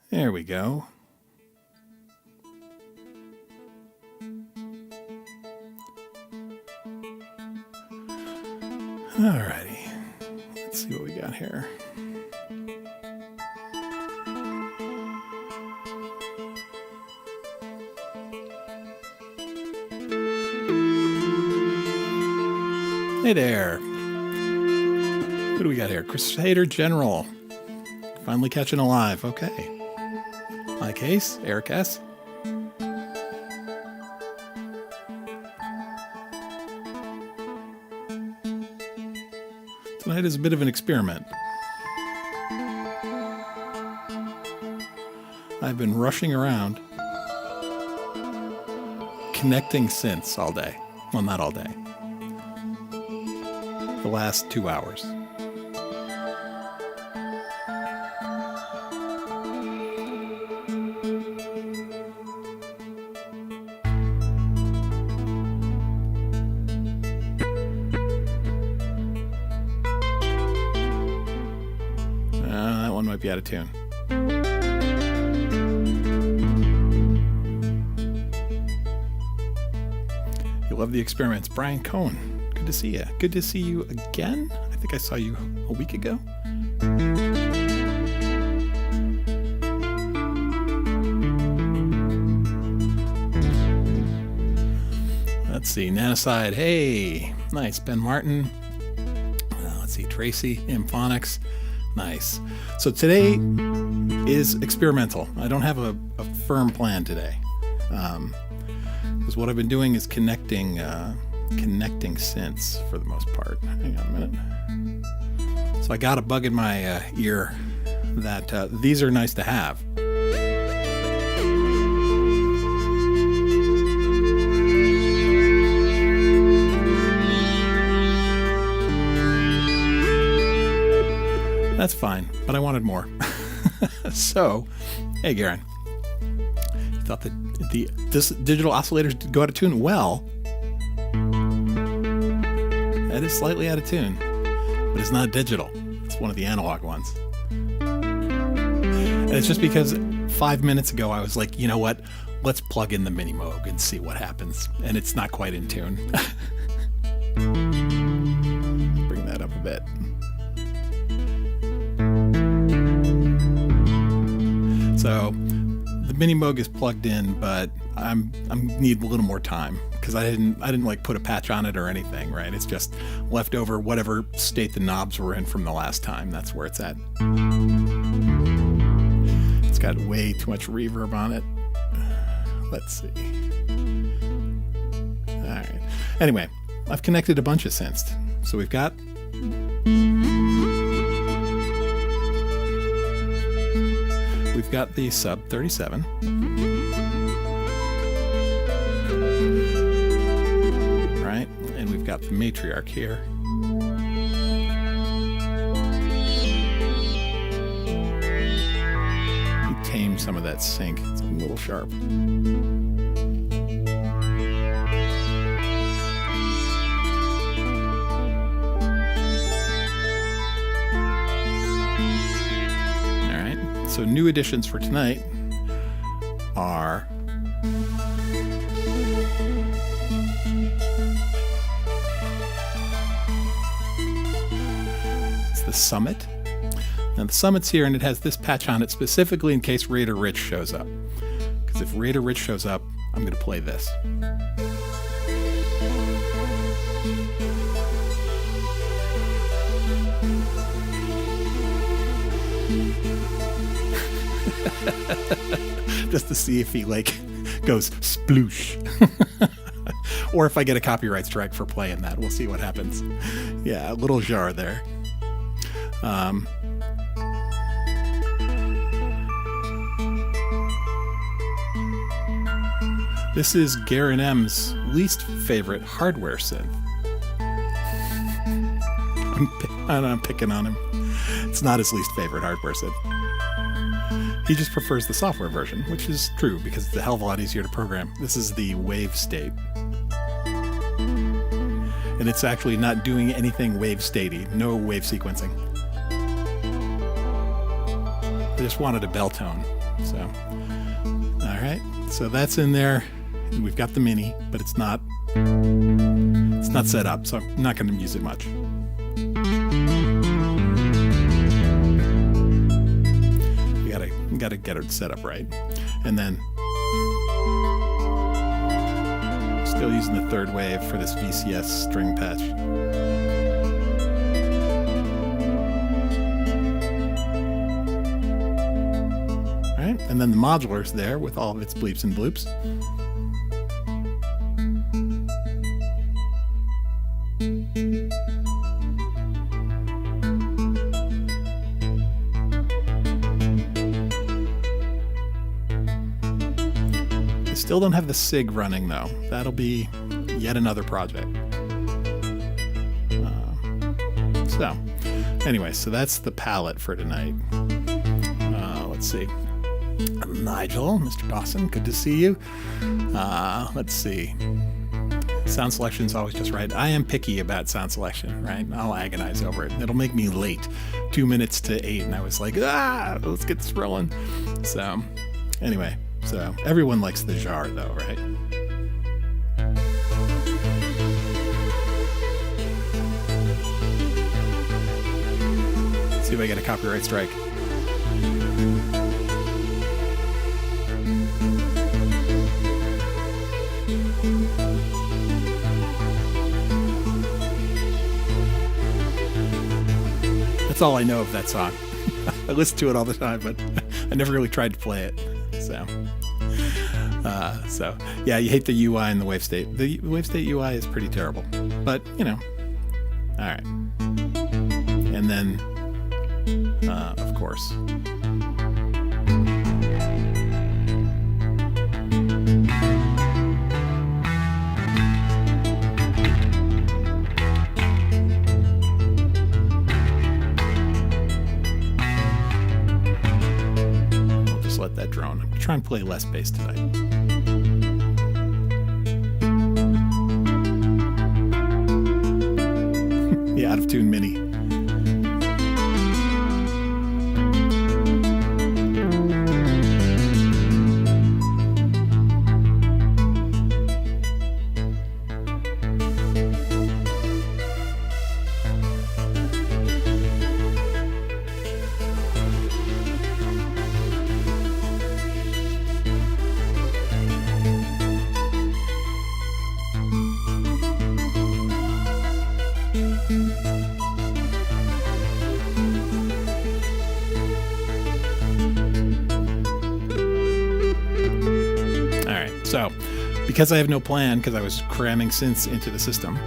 There we go. Alrighty. Let's see what we got here. Hey there. What do we got here? Crusader General. Finally catching alive. Okay. My case, Eric S. Tonight is a bit of an experiment. I've been rushing around connecting synths all day. Well, not all day. The last 2 hours. That one might be out of tune. You love the experiments. Brian Cohn, good to see you. Good to see you again. I think I saw you a week ago. Let's see. Nanoside. Hey. Nice. Ben Martin. Let's see. Tracy. Imphonics. Nice. So today is experimental. I don't have a firm plan today. Because what I've been doing is connecting synths for the most part. Hang on a minute. So I got a bug in my ear that these are nice to have. That's fine, but I wanted more. So, hey Garen, you thought that this digital oscillators did go out of tune? Well, that is slightly out of tune, but it's not digital. It's one of the analog ones. And it's just because 5 minutes ago I was like, you know what? Let's plug in the Mini Moog and see what happens. And it's not quite in tune. Bring that up a bit. So the Mini Moog is plugged in, but I need a little more time because I didn't like put a patch on it or anything, right? It's just left over whatever state the knobs were in from the last time. That's where it's at. It's got way too much reverb on it. Let's see. All right. Anyway, I've connected a bunch of synths. So we've got the Sub 37. Right? And we've got the Matriarch here. You tame some of that sync. It's a little sharp. So new additions for tonight are it's the Summit. Now the Summit's here and it has this patch on it specifically in case Raider Rich shows up. Because if Raider Rich shows up, I'm going to play this. Just to see if he goes sploosh. Or if I get a copyright strike for playing that. We'll see what happens. Yeah, a little jar there. This is Garen M's least favorite hardware synth. I'm picking on him. It's not his least favorite hardware synth. He just prefers the software version, which is true because it's a hell of a lot easier to program. This is the wave state. And it's actually not doing anything wave statey, no wave sequencing. I just wanted a bell tone. So, all right. So that's in there. We've got the mini, but it's not set up, so I'm not going to use it much. You gotta get it set up right. And then still using the third wave for this VCS string patch. All right, and then the modular's there with all of its bleeps and bloops. Still don't have the SIG running though. That'll be yet another project. Anyway, so that's the palette for tonight. Let's see. Nigel, Mr. Dawson, good to see you. Let's see. Sound selection is always just right. I am picky about sound selection, right? I'll agonize over it. It'll make me late. 2 minutes to 8, and I was like, let's get this rolling. So, anyway. So everyone likes the jar though, right? Let's see if I get a copyright strike. That's all I know of that song. I listen to it all the time, but I never really tried to play it. So yeah, you hate the UI and the wave state. The wave state UI is pretty terrible, but you know, all right. And then, of course, we'll just let that drone. I'm trying to play less bass tonight. Out of tune mini. So, because I have no plan, because I was cramming synths into the system,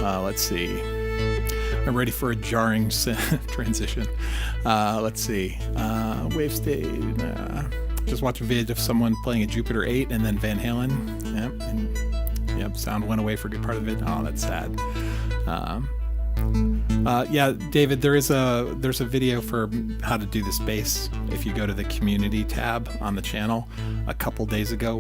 let's see. I'm ready for a jarring transition. Let's see. Wave state. Just watch a video of someone playing a Jupiter 8 and then Van Halen. Yep, sound went away for a good part of it. Oh, that's sad. Yeah, David, there's a video for how to do this bass. If you go to the community tab on the channel, a couple days ago,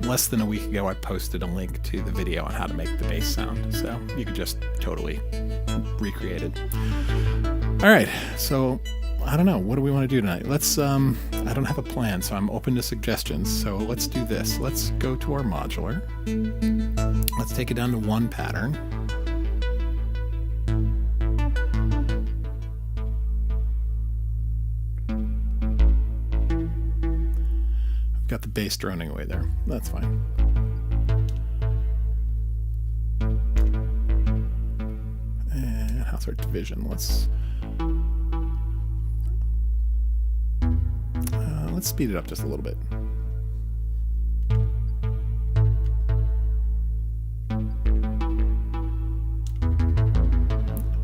less than a week ago, I posted a link to the video on how to make the bass sound. So you could just totally recreate it. All right, so I don't know. What do we want to do tonight? Let's, I don't have a plan, so I'm open to suggestions. So let's do this. Let's go to our modular. Let's take it down to one pattern. Got the bass droning away there. That's fine. And house art division. Let's speed it up just a little bit.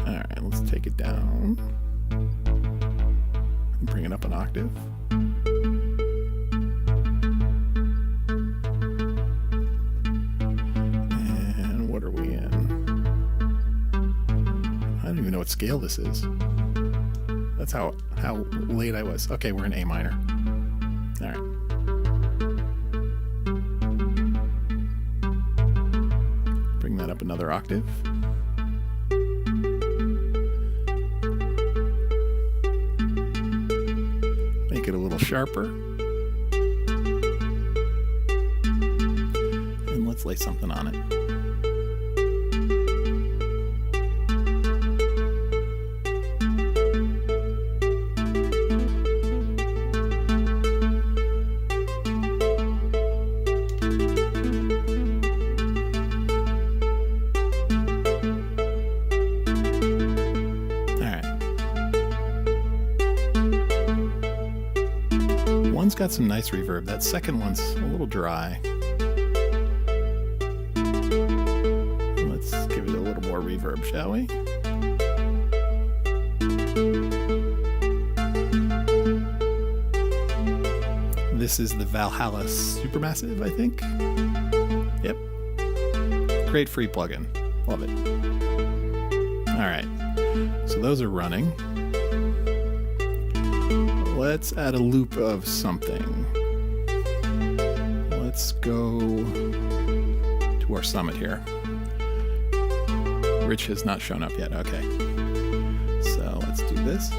All right, let's take it down and bring it up an octave. What scale this is. That's how late I was. Okay, we're in A minor. All right. Bring that up another octave. Make it a little little sharper. And let's lay something on it. One's got some nice reverb. That second one's a little dry. Let's give it a little more reverb, shall we? This is the Valhalla Supermassive, I think. Yep. Great free plugin. Love it. All right. So those are running. Let's add a loop of something. Let's go to our summit here. Rich has not shown up yet. Okay. So let's do this.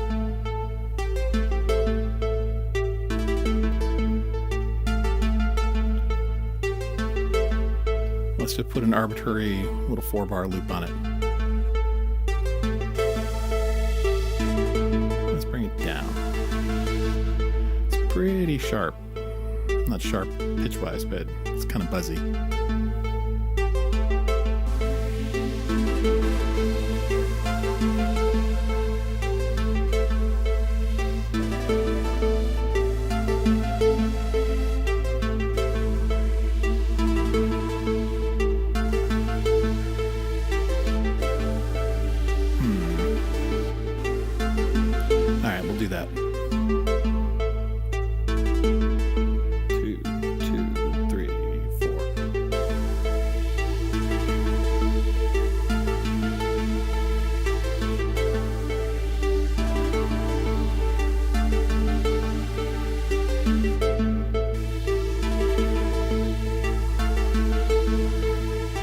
Let's just put an arbitrary little 4-bar loop on it. Let's bring it down. Pretty sharp. Not sharp pitch-wise, but it's kind of buzzy. All right, we'll do that.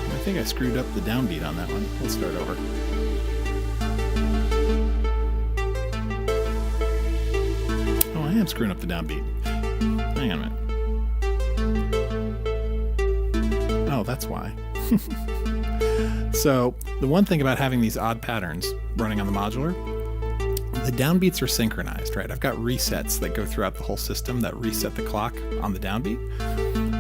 I think I screwed up the downbeat on that one. Let's start over. Oh, I am screwing up the downbeat. Hang on a minute. Oh, that's why. So, the one thing about having these odd patterns running on the modular, the downbeats are synchronized, right? I've got resets that go throughout the whole system that reset the clock on the downbeat.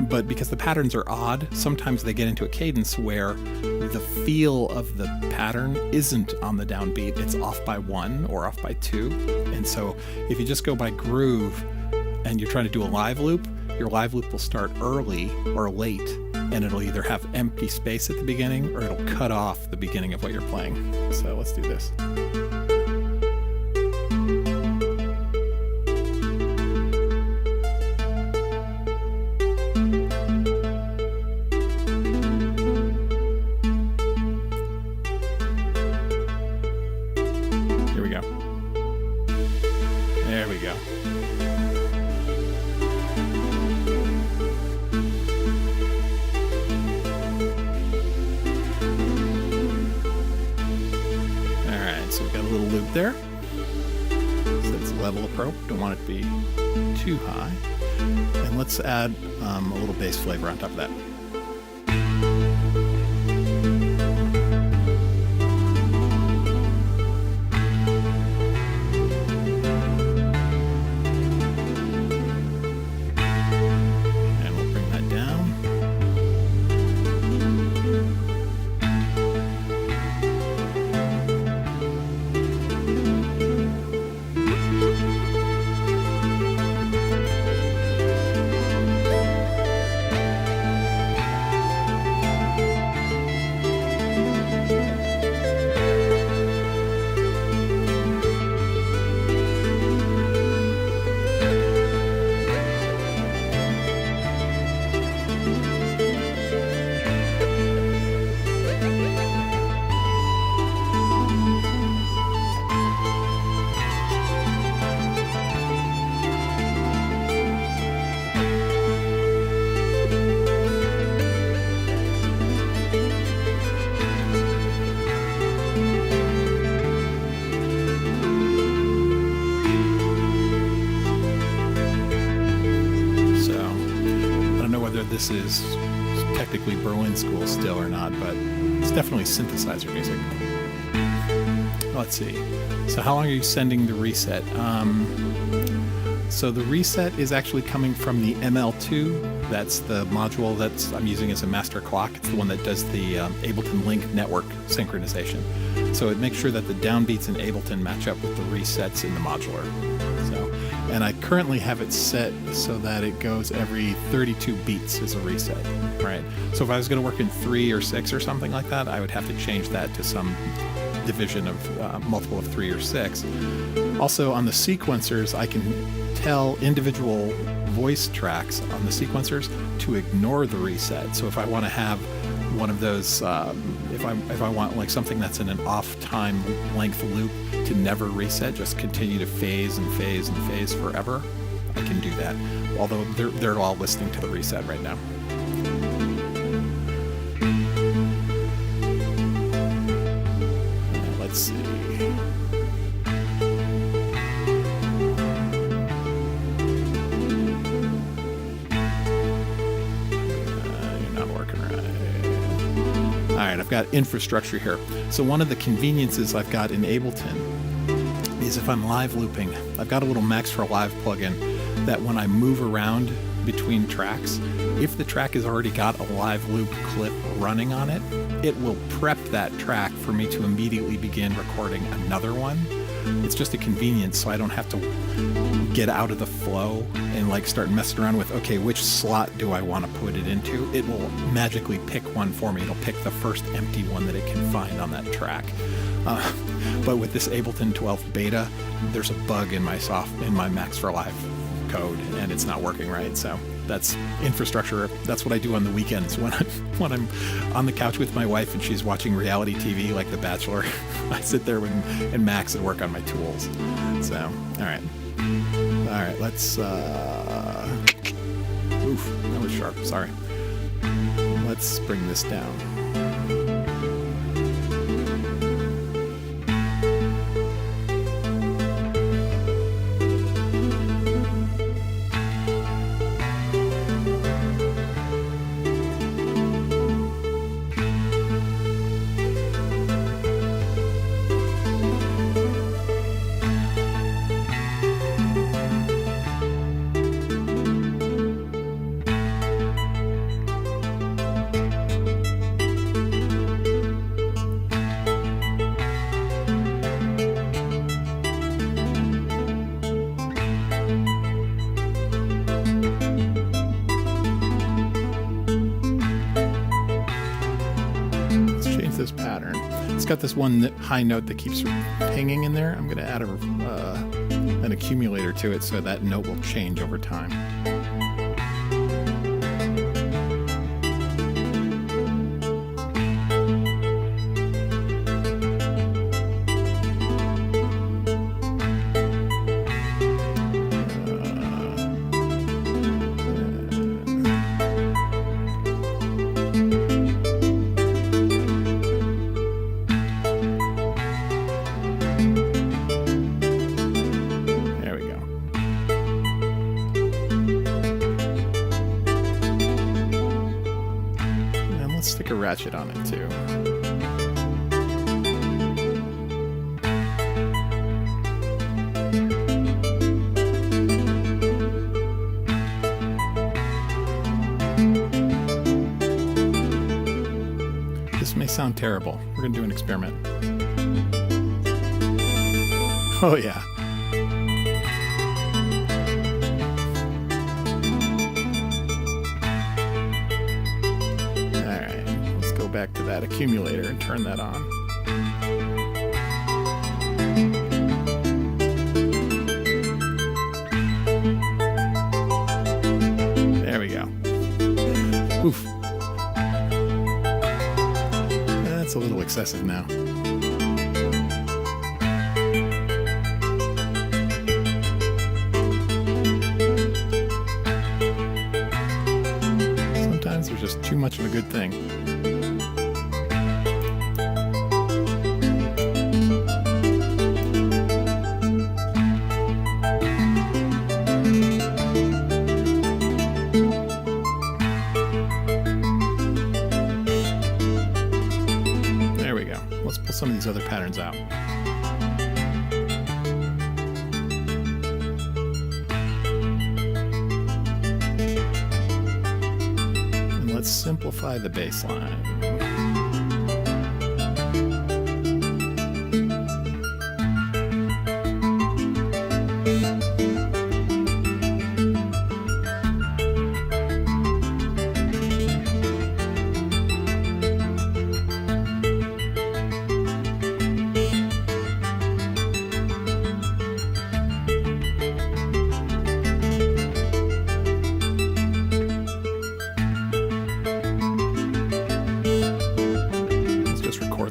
But because the patterns are odd, sometimes they get into a cadence where the feel of the pattern isn't on the downbeat. It's off by 1 or off by 2. And so if you just go by groove and you're trying to do a live loop, your live loop will start early or late, and it'll either have empty space at the beginning or it'll cut off the beginning of what you're playing. So let's do this. Here we go. There we go. So we've got a little loop there. So that's the level of probe. Don't want it to be too high. And let's add a little bass flavor on top of that. And we'll bring that down. this is technically Berlin School still or not, but it's definitely synthesizer music. Let's see. So how long are you sending the reset? So the reset is actually coming from the ML2. That's the module that I'm using as a master clock. It's the one that does the Ableton Link network synchronization. So it makes sure that the downbeats in Ableton match up with the resets in the modular. And I currently have it set so that it goes every 32 beats as a reset, right? So if I was going to work in 3 or 6 or something like that, I would have to change that to some division of multiple of 3 or 6. Also on the sequencers, I can tell individual voice tracks on the sequencers to ignore the reset. So if I want to have one of those, if I want like something that's in an off time length loop to never reset, just continue to phase and phase and phase forever, I can do that. Although they're all listening to the reset right now. Let's see. You're not working right. All right, I've got infrastructure here. So one of the conveniences I've got in Ableton is if I'm live looping, I've got a little Max for Live plugin that when I move around between tracks, if the track has already got a live loop clip running on it, it will prep that track for me to immediately begin recording another one. It's just a convenience, so I don't have to get out of the flow and like start messing around with, okay, which slot do I want to put it into? It will magically pick one for me. It'll pick the first empty one that it can find on that track. But with this Ableton 12 beta, there's a bug in my Max for Live code, and it's not working right. So that's infrastructure. That's what I do on the weekends when I'm on the couch with my wife and she's watching reality TV like The Bachelor. I sit there in Max and work on my tools. So, all right, let's. Oof, that was sharp. Sorry. Let's bring this down. This pattern. It's got this one high note that keeps hanging in there. I'm going to add an accumulator to it so that note will change over time. Stick a ratchet on it too. This may sound terrible. We're going to do an experiment. Oh yeah. Back to that accumulator and turn that on. There we go. Oof. That's a little excessive now. Sometimes there's just too much of a good thing. patterns out. And let's simplify the bass line.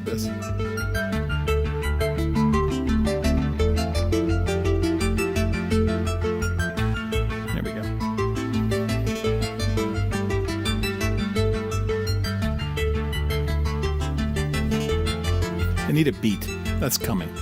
This. There we go. I need a beat. That's coming.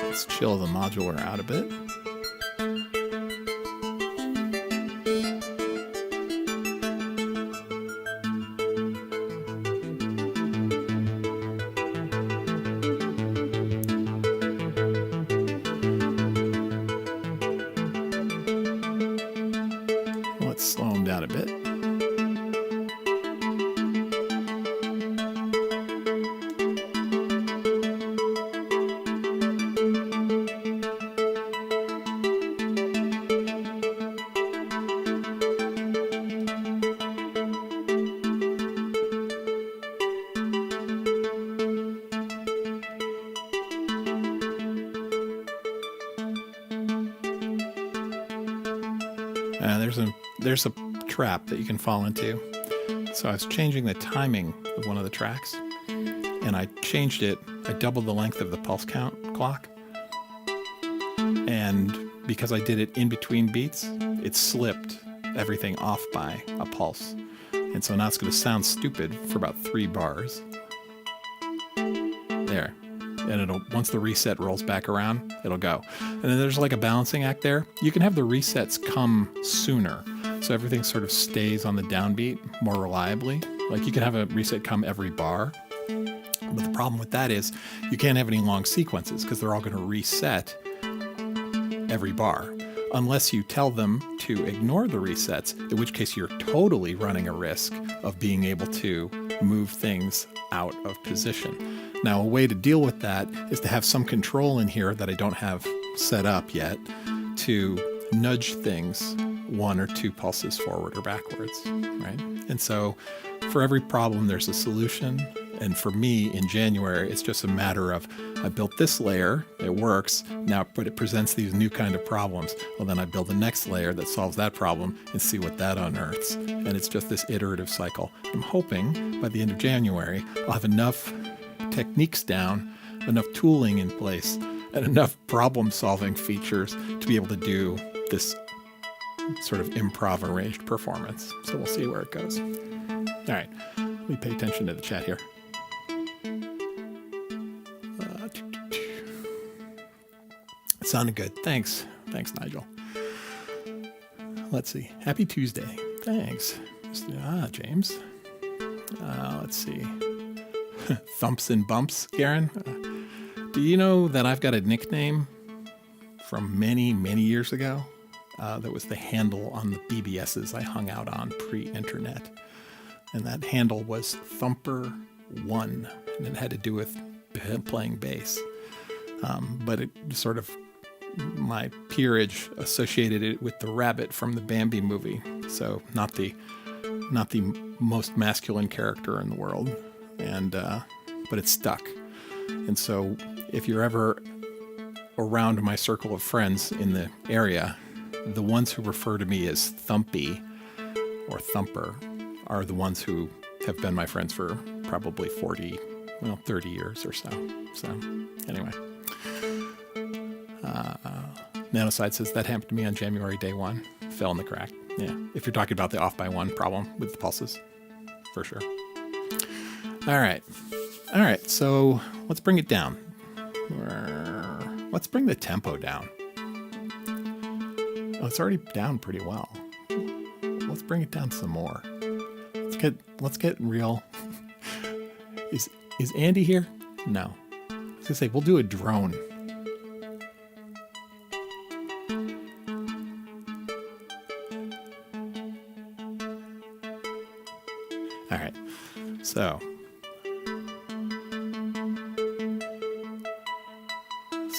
Let's chill the modular out a bit. Let's slow them down a bit. There's a trap that you can fall into. So I was changing the timing of one of the tracks, and I changed it. I doubled the length of the pulse count clock, and because I did it in between beats, it slipped everything off by a pulse. And so now it's going to sound stupid for about 3 bars. There. And once the reset rolls back around, it'll go. And then there's like a balancing act there. You can have the resets come sooner, so everything sort of stays on the downbeat more reliably. Like you can have a reset come every bar, but the problem with that is you can't have any long sequences because they're all going to reset every bar, unless you tell them to ignore the resets, in which case you're totally running a risk of being able to move things out of position. Now, a way to deal with that is to have some control in here that I don't have set up yet to nudge things 1 or 2 pulses forward or backwards, right? And so for every problem, there's a solution. And for me, in January, it's just a matter of, I built this layer, it works, now, but it presents these new kind of problems. Well, then I build the next layer that solves that problem and see what that unearths. And it's just this iterative cycle. I'm hoping by the end of January, I'll have enough techniques down, enough tooling in place, and enough problem-solving features to be able to do this sort of improv arranged performance. So we'll see where it goes. All right, let me pay attention to the chat here. It sounded good. Thanks, Nigel. Let's see. Happy Tuesday. Thanks. James. Let's see. Thumps and Bumps, Garen. Do you know that I've got a nickname from many, many years ago? That was the handle on the BBSs I hung out on pre-internet. And that handle was Thumper1. And it had to do with playing bass. But it sort of, my peerage associated it with the rabbit from the Bambi movie. So not the most masculine character in the world. And but it stuck. And so if you're ever around my circle of friends in the area, the ones who refer to me as Thumpy or Thumper are the ones who have been my friends for probably 30 years or so. So anyway, Nanoside says that happened to me on January day 1. Fell in the crack. Yeah, if you're talking about the off by 1 problem with the pulses, for sure. All right. So let's bring it down. Let's bring the tempo down. Oh, it's already down pretty well. Let's bring it down some more. Let's get real. Is Andy here? No. I was gonna say we'll do a drone. All right. So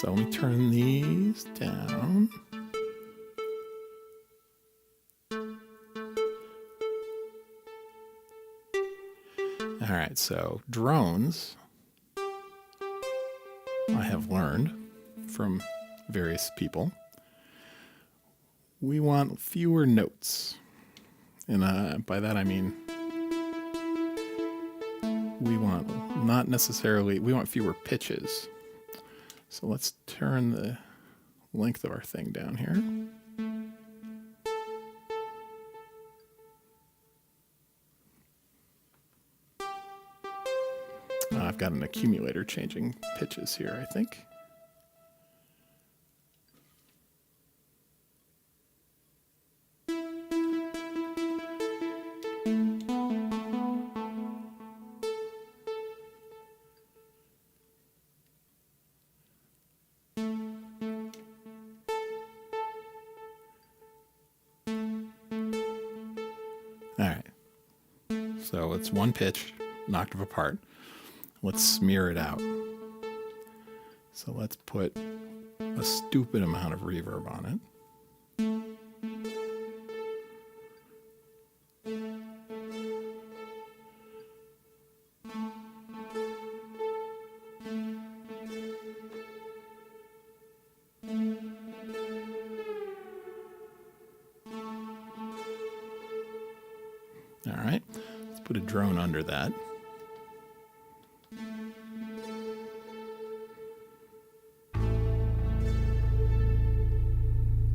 let me turn these down. All right, so drones, I have learned from various people, we want fewer notes. And by that I mean we want fewer pitches. So let's turn the length of our thing down here. I've got an accumulator changing pitches here, I think. All right. So it's one pitch, an octave apart. Let's smear it out. So let's put a stupid amount of reverb on it. All right, let's put a drone under that.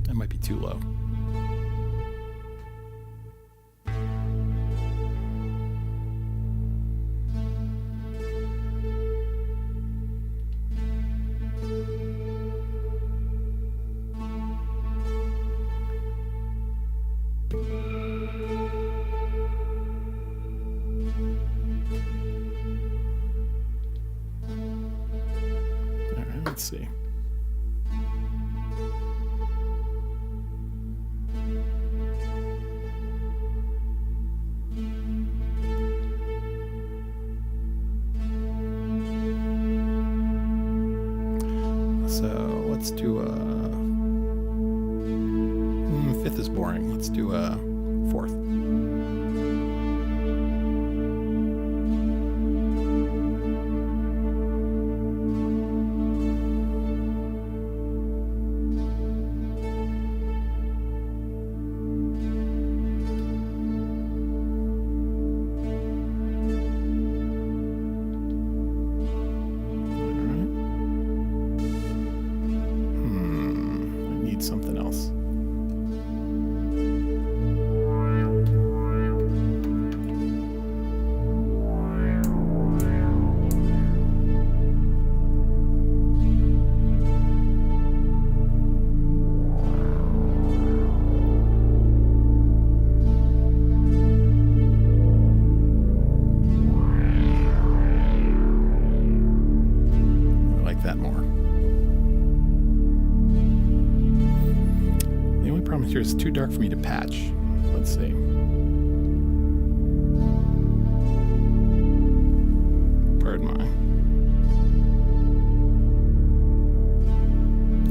That might be too low. Let's see. So let's do a fifth is boring. Let's do a fourth. Something else. picture is too dark for me to patch. Let's see. Pardon my.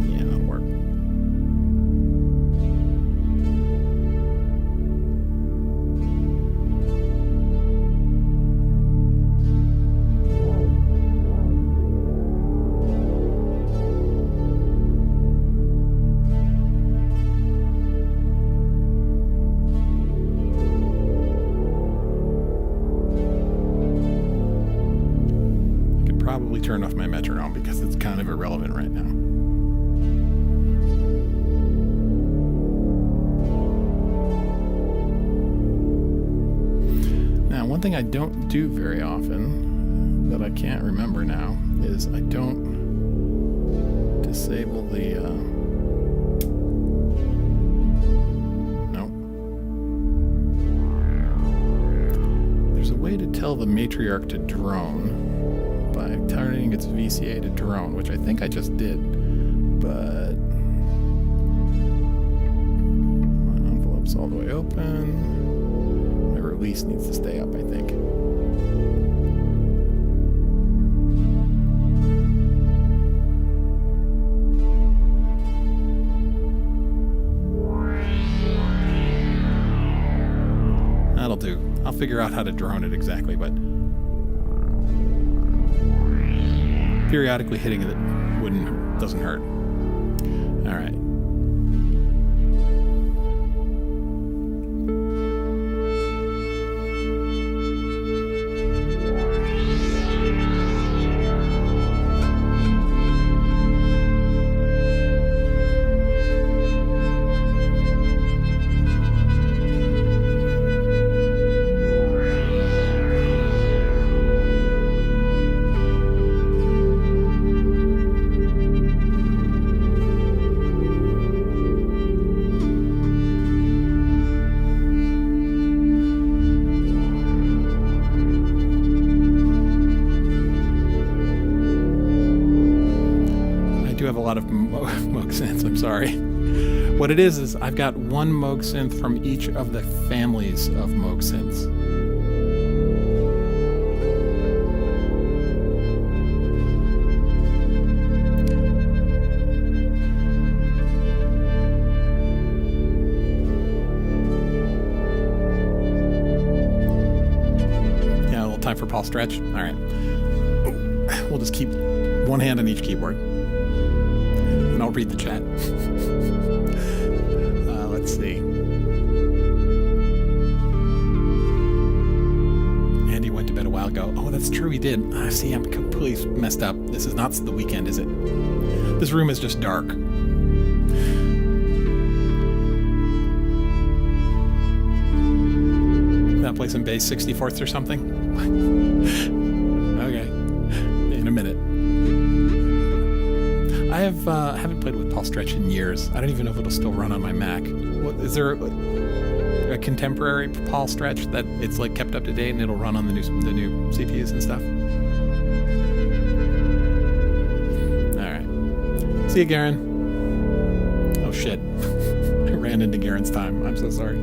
Yeah, that'll work. Probably turn off my metronome because it's kind of irrelevant right now. Now, one thing I don't do very often that I can't remember now is I don't disable the nope. There's a way to tell the matriarch to drone by turning its VCA to drone, which I think I just did, but my envelope's all the way open. My release needs to stay up, I think. That'll do. I'll figure out how to drone it exactly, but periodically hitting it doesn't hurt. All right. Have a lot of Moog synths, I'm sorry. What it is I've got one Moog synth from each of the families of Moog synths. Yeah, a little time for Paul stretch. All right. We'll just keep one hand on each keyboard. And I'll read the chat. Let's see. Andy went to bed a while ago. Oh, that's true, he did. See, I'm completely messed up. This is not the weekend, is it? This room is just dark. Now play some bass 64ths or something? Okay. In a minute. I haven't played with Paul Stretch in years. I don't even know if it'll still run on my Mac. Is there a contemporary Paul Stretch that it's like kept up to date and it'll run on the new CPUs and stuff? All right. See you, Garen. Oh shit! I ran into Garen's time. I'm so sorry.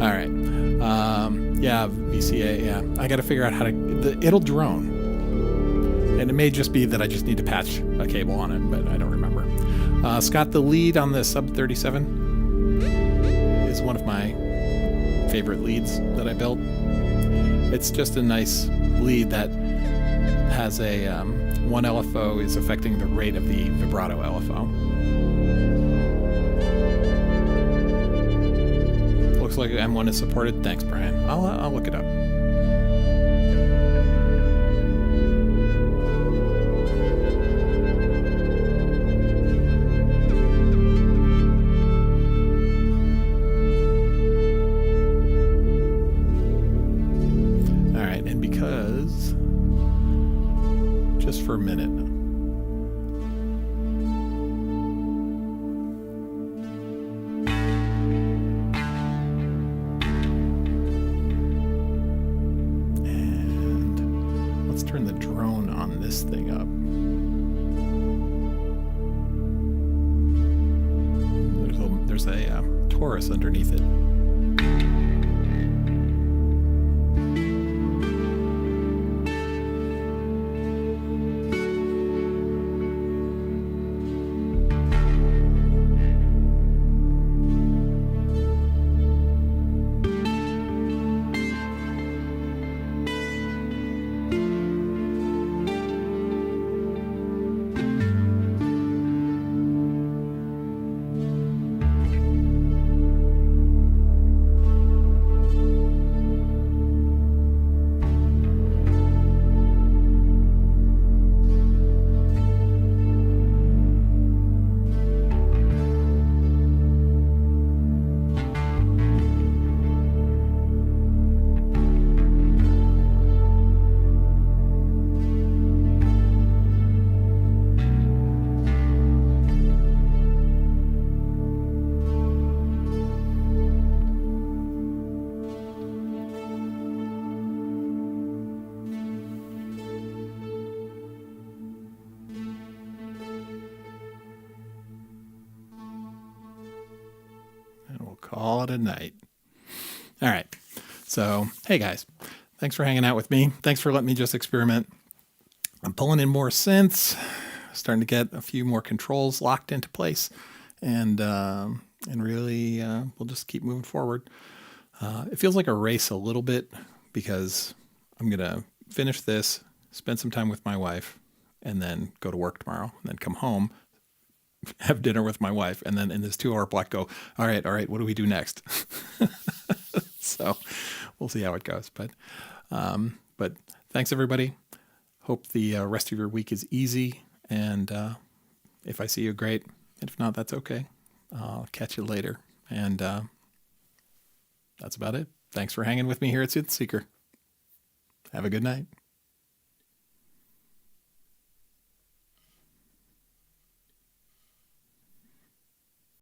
All right. Yeah, VCA. Yeah, I got to figure out how to. It'll drone. And it may just be that I just need to patch a cable on it, but I don't remember. Scott, the lead on the Sub 37 is one of my favorite leads that I built. It's just a nice lead that has a one LFO is affecting the rate of the vibrato LFO. Looks like M1 is supported. Thanks, Brian. I'll look it up. For a minute. And let's turn the drone on this thing up. chorus underneath it. And we'll call it a night. All right. So, hey guys, thanks for hanging out with me. Thanks for letting me just experiment. I'm pulling in more synths, starting to get a few more controls locked into place, and really we'll just keep moving forward. It feels like a race a little bit because I'm gonna finish this, spend some time with my wife, and then go to work tomorrow, and then come home, have dinner with my wife, and then in this 2-hour block go, all right, what do we do next? So we'll see how it goes. But thanks everybody. Hope the rest of your week is easy. And if I see you, great. And if not, that's okay. I'll catch you later. And that's about it. Thanks for hanging with me here at Synth Seeker. Have a good night.